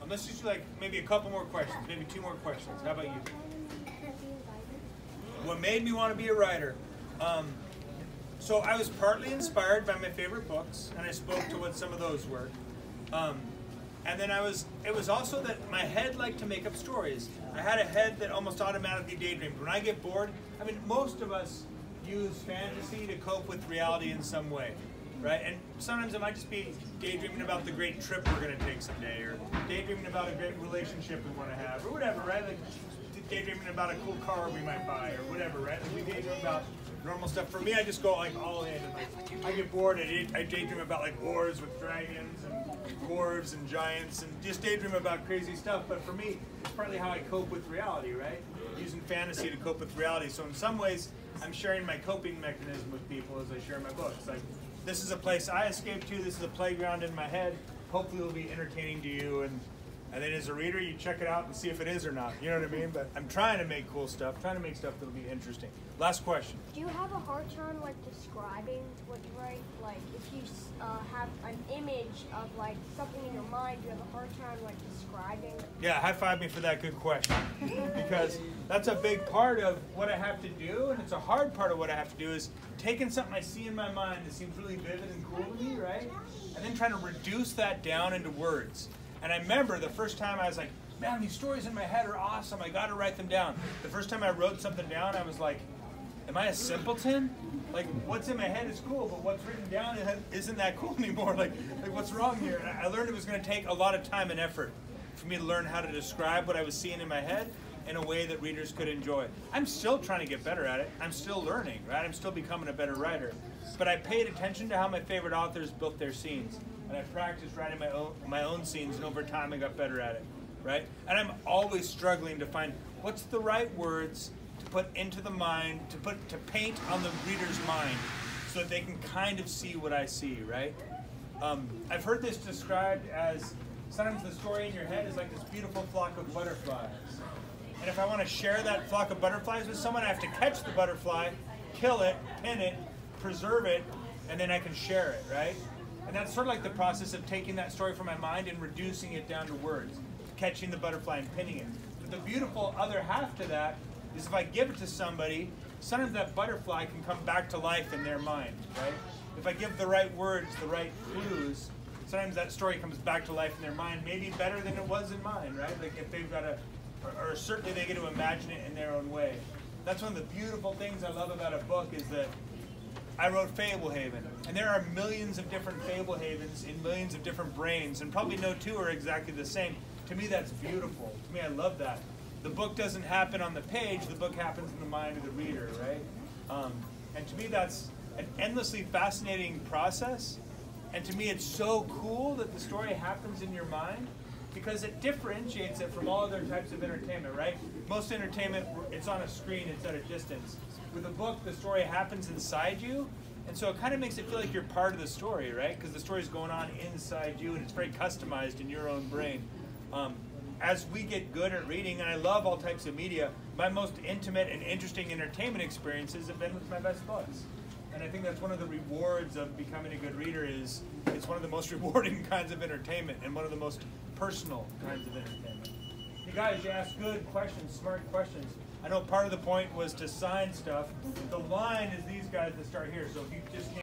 Let's just do like maybe a couple more questions, maybe 2 more questions. How about you? What made me want to be a writer? So I was partly inspired by my favorite books, and I spoke to what some of those were. And then it was also that my head liked to make up stories. I had a head that almost automatically daydreamed. When I get bored, I mean, most of us use fantasy to cope with reality in some way, right? And sometimes it might just be daydreaming about the great trip we're going to take someday, or daydreaming about a great relationship we want to have, or whatever, right? Like daydreaming about a cool car we might buy, or whatever, right? Like we daydream about normal stuff. For me, I just go like all in, and like I get bored. I daydream about like wars with dragons and dwarves and giants, and just daydream about crazy stuff. But for me, it's partly how I cope with reality, right? Using fantasy to cope with reality. So in some ways, I'm sharing my coping mechanism with people as I share my books. Like, this is a place I escape to. This is a playground in my head. Hopefully, it'll be entertaining to you. And then as a reader, you check it out and see if it is or not. You know what I mean? But I'm trying to make cool stuff, trying to make stuff that'll be interesting. Last question. Do you have a hard time like describing what you write? Like if you have an image of like something in your mind, do you have a hard time like describing? Yeah, high five me for that good question. Because that's a big part of what I have to do, and it's a hard part of what I have to do is taking something I see in my mind that seems really vivid and cool to me, right? And then trying to reduce that down into words. And I remember the first time I was like, man, these stories in my head are awesome. I got to write them down. The first time I wrote something down, I was like, am I a simpleton? Like, what's in my head is cool, but what's written down isn't that cool anymore. Like what's wrong here? And I learned it was going to take a lot of time and effort for me to learn how to describe what I was seeing in my head in a way that readers could enjoy. I'm still trying to get better at it. I'm still learning, right? I'm still becoming a better writer. But I paid attention to how my favorite authors built their scenes. And I practiced writing my own scenes, and over time I got better at it, right? And I'm always struggling to find what's the right words to put into the mind, to paint on the reader's mind so that they can kind of see what I see, right? I've heard this described as sometimes the story in your head is like this beautiful flock of butterflies. And if I want to share that flock of butterflies with someone, I have to catch the butterfly, kill it, pin it, preserve it, and then I can share it, right? And that's sort of like the process of taking that story from my mind and reducing it down to words, catching the butterfly and pinning it. But the beautiful other half to that is if I give it to somebody, sometimes that butterfly can come back to life in their mind, right? If I give the right words, the right clues, sometimes that story comes back to life in their mind, maybe better than it was in mine, right? Like if they've got or certainly they get to imagine it in their own way. That's one of the beautiful things I love about a book is that I wrote Fablehaven, and there are millions of different Fablehavens in millions of different brains, and probably no two are exactly the same. To me, that's beautiful. To me, I love that. The book doesn't happen on the page, the book happens in the mind of the reader, right? And to me, that's an endlessly fascinating process, and to me, it's so cool that the story happens in your mind, because it differentiates it from all other types of entertainment, right? Most entertainment, it's on a screen, it's at a distance. With a book, the story happens inside you, and so it kind of makes it feel like you're part of the story, right? Because the story's going on inside you, and it's very customized in your own brain. As we get good at reading, and I love all types of media, my most intimate and interesting entertainment experiences have been with my best books. And I think that's one of the rewards of becoming a good reader is it's one of the most rewarding kinds of entertainment and one of the most personal kinds of entertainment. You guys, you ask good questions, smart questions. I know part of the point was to sign stuff. The line is these guys that start here. So if you just